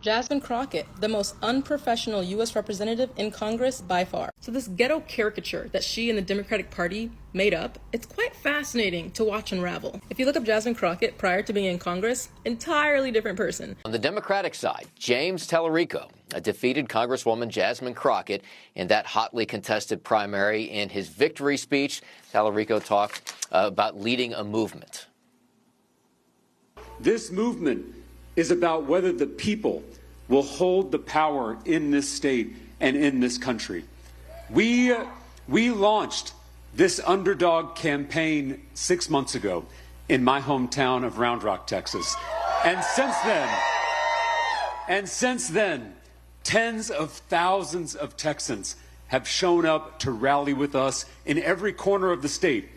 Jasmine Crockett, the most unprofessional U.S. representative in Congress by far. So this ghetto caricature that she and the Democratic Party made up, it's quite fascinating to watch unravel. If you look up Jasmine Crockett prior to being in Congress, entirely different person. On the Democratic side, James Tallarico defeated Congresswoman Jasmine Crockett in that hotly contested primary. In his victory speech, Tallarico talked about leading a movement. This movement is about whether the people will hold the power in this state and in this country. We launched this underdog campaign 6 months ago in my hometown of Round Rock, Texas. And since then, tens of thousands of Texans have shown up to rally with us in every corner of the state.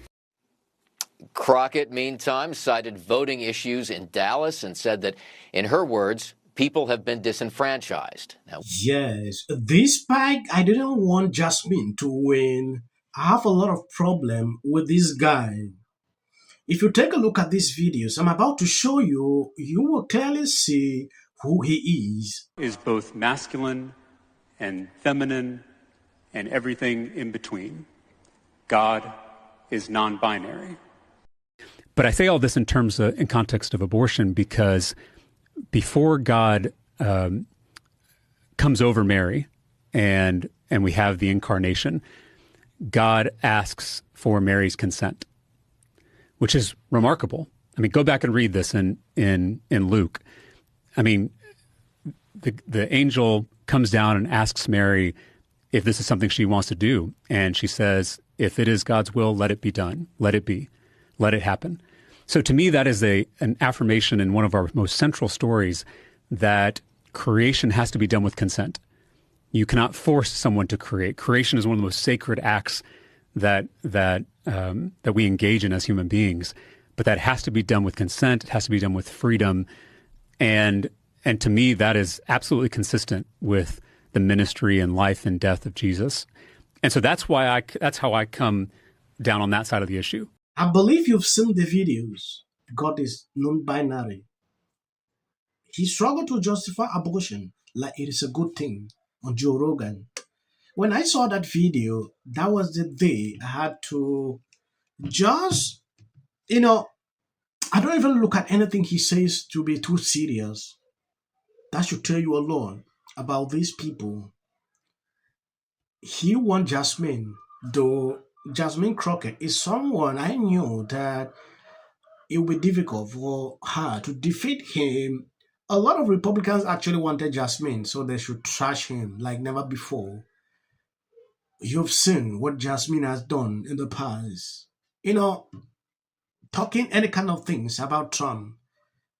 Crockett, meantime, cited voting issues in Dallas and said that, in her words, people have been disenfranchised. Now, yes, despite I didn't want Jasmine to win, I have a lot of problem with this guy. If you take a look at these videos I'm about to show you, you will clearly see who he is. Is both masculine and feminine and everything in between. God is non-binary. But I say all this in context of abortion because before God comes over Mary and we have the incarnation, God asks for Mary's consent, which is remarkable. I mean, go back and read this in Luke. I mean, the angel comes down and asks Mary if this is something she wants to do. And she says, if it is God's will, let it be done. Let it be. Let it happen. So to me, that is an affirmation in one of our most central stories that creation has to be done with consent. You cannot force someone to create. Creation is one of the most sacred acts that we engage in as human beings. But that has to be done with consent. It has to be done with freedom. And to me, that is absolutely consistent with the ministry and life and death of Jesus. And so that's how I come down on that side of the issue. I believe you've seen the videos. God is non-binary. He struggled to justify abortion like it is a good thing on Joe Rogan. When I saw that video, that was the day I had to just, I don't even look at anything he says to be too serious. That should tell you a lot about these people. He won Jasmine, though Jasmine Crockett is someone I knew that it would be difficult for her to defeat him. A lot of Republicans actually wanted Jasmine, so they should trash him like never before. You've seen what Jasmine has done in the past. Talking any kind of things about Trump.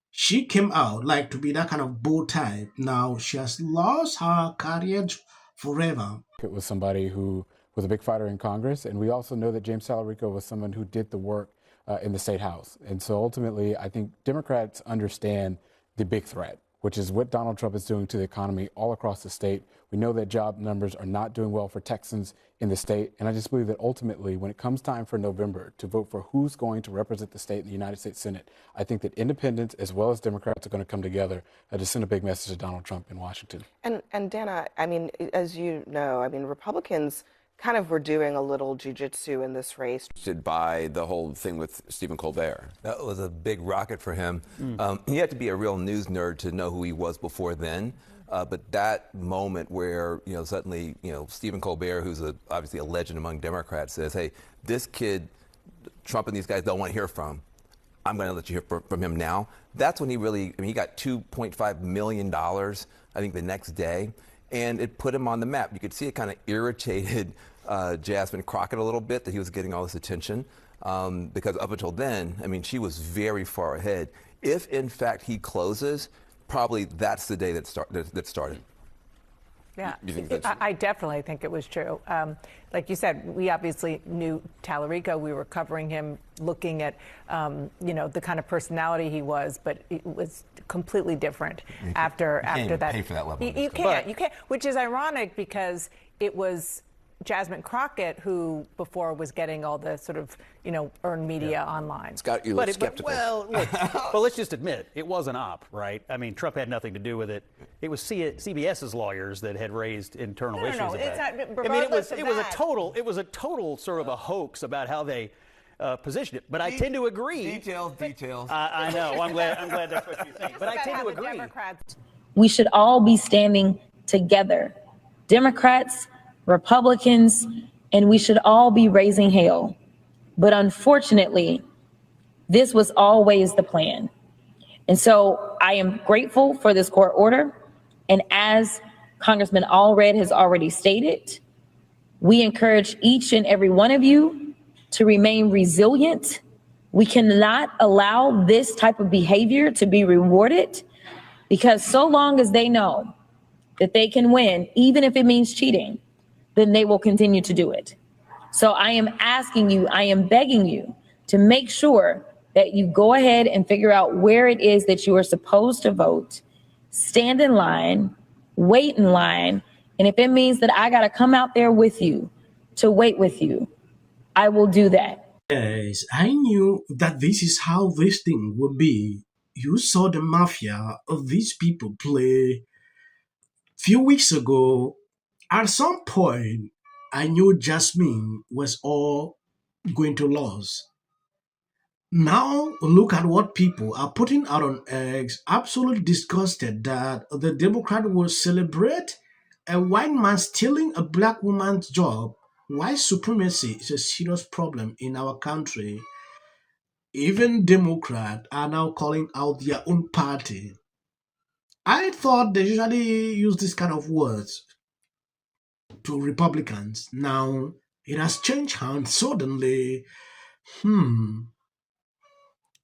She came out like to be that kind of bold type. Now she has lost her career forever. It was somebody who was a big fighter in Congress, and we also know that James Tallarico was someone who did the work in the State House. And so ultimately, I think Democrats understand the big threat, which is what Donald Trump is doing to the economy all across the state. We know that job numbers are not doing well for Texans in the state. And I just believe that ultimately, when it comes time for November to vote for who's going to represent the state in the United States Senate, I think that independents as well as Democrats are going to come together to send a big message to Donald Trump in Washington. And Dana, I mean, as you know, Republicans kind of were doing a little jujitsu in this race. By the whole thing with Stephen Colbert. That was a big rocket for him. He had to be a real news nerd to know who he was before then. But that moment where, suddenly, Stephen Colbert, who's obviously a legend among Democrats, says, hey, this kid, Trump and these guys don't want to hear from. I'm going to let you hear from him now. That's when he really, he got $2.5 million, I think, the next day. And it put him on the map. You could see it kind of irritated Jasmine Crockett a little bit that he was getting all this attention because up until then, she was very far ahead. If, in fact, he closes, probably that's the day that started. Yeah, I definitely think it was true. Like you said, we obviously knew Tallarico. We were covering him, looking at, the kind of personality he was, but it was completely different after that. Pay for that level. You can't, which is ironic because it was Jasmine Crockett, who before was getting all the sort of, earned media online. Scott, you look skeptical. Well, look, well, let's just admit it was an op, right? I mean, Trump had nothing to do with it. It was CBS's lawyers that had raised internal issues. No, about it's it. not, I mean, it was a a total sort of a hoax about how they positioned it. But I tend to agree. Details. I know. I'm glad that's what you think. But I tend to agree. We should all be standing together, Democrats, Republicans, and we should all be raising hell. But unfortunately, this was always the plan. And so I am grateful for this court order. And as Congressman Allred has already stated, we encourage each and every one of you to remain resilient. We cannot allow this type of behavior to be rewarded, because so long as they know that they can win, even if it means cheating, then they will continue to do it. So I am asking you, I am begging you to make sure that you go ahead and figure out where it is that you are supposed to vote, stand in line, wait in line, and if it means that I gotta come out there with you to wait with you, I will do that. Yes, I knew that this is how this thing would be. You saw the mafia of these people play. Few weeks ago, at some point, I knew Jasmine was all going to lose. Now, look at what people are putting out on X, absolutely disgusted that the Democrat will celebrate a white man stealing a black woman's job. White supremacy is a serious problem in our country. Even Democrats are now calling out their own party. I thought they usually use this kind of words to Republicans. Now it has changed hands suddenly.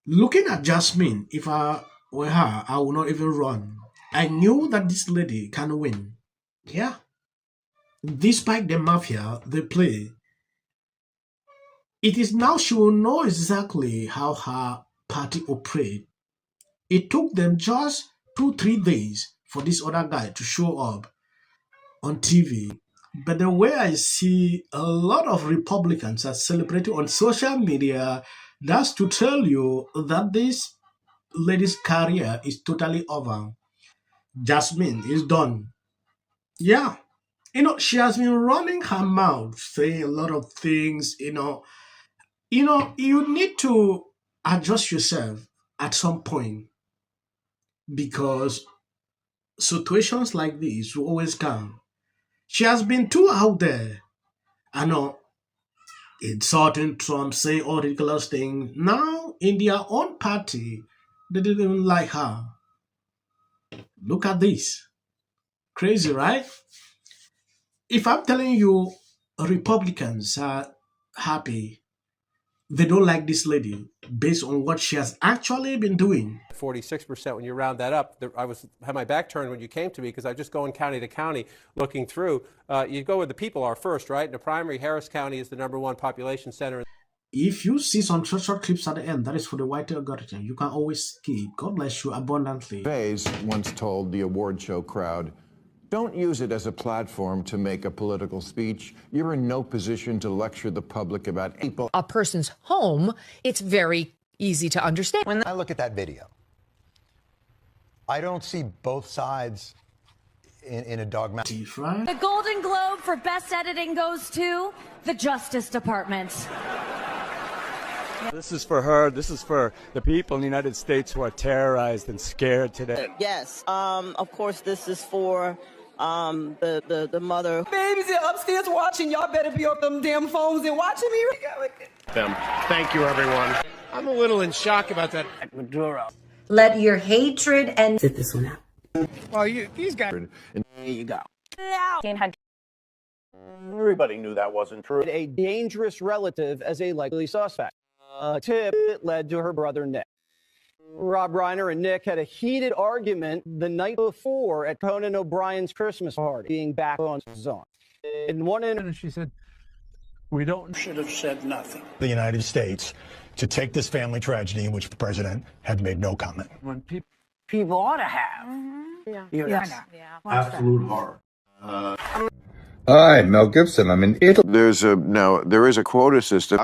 Looking at Jasmine, if I were her, I would not even run. I knew that this lady can win. Yeah. Despite the mafia they play, it is now she will know exactly how her party operates. It took them just 2-3 days for this other guy to show up on TV. But the way I see a lot of Republicans are celebrating on social media, that's to tell you that this lady's career is totally over. Jasmine is done. Yeah. She has been running her mouth, saying a lot of things, you need to adjust yourself at some point, because situations like this will always come. She has been too out there. I know, insulting Trump, saying all ridiculous things. Now, in their own party, they didn't even like her. Look at this. Crazy, right? If I'm telling you Republicans are happy, they don't like this lady based on what she has actually been doing. 46%, when you round that up, I had my back turned when you came to me, because I was just going county to county looking through. You go where the people are first, right? In the primary, Harris County is the #1 population center. If you see some short clips at the end, that is for the white algorithm. You can always skip. God bless you abundantly. Bays once told the award show crowd, "Don't use it as a platform to make a political speech. You're in no position to lecture the public about people." A person's home, it's very easy to understand. When I look at that video, I don't see both sides in a dogmatic. The Golden Globe for Best Editing goes to the Justice Department. This is for her. This is for the people in the United States who are terrorized and scared today. Yes. Of course, this is for the mother. Babies are upstairs watching. Y'all better be on them damn phones and watching me. Thank you, everyone. I'm a little in shock about that. Maduro. Let your hatred and sit this one out. Well, these guys. There you go. Everybody knew that wasn't true. A dangerous relative as a likely suspect. A tip that led to her brother Nick. Rob Reiner and Nick had a heated argument the night before at Conan O'Brien's Christmas party, being back on zone. In one incident, she said, "We should have said nothing." The United States to take this family tragedy in which the president had made no comment. When people ought to have. Yeah. You know, Yeah. Absolute horror. Hi, Mel Gibson. I'm in Italy. There is a quota system.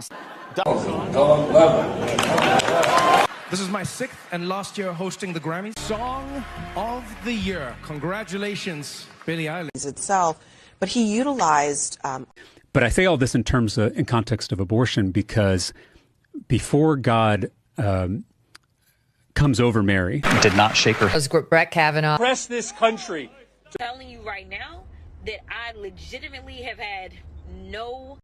This is my 6th and last year hosting the Grammys. Song of the Year. Congratulations, Billie Eilish. Itself, but he utilized. But I say all this in terms of, in context of abortion, because before God comes over Mary, did not shake her. Was Brett Kavanaugh. Press this country. I'm telling you right now that I legitimately have had no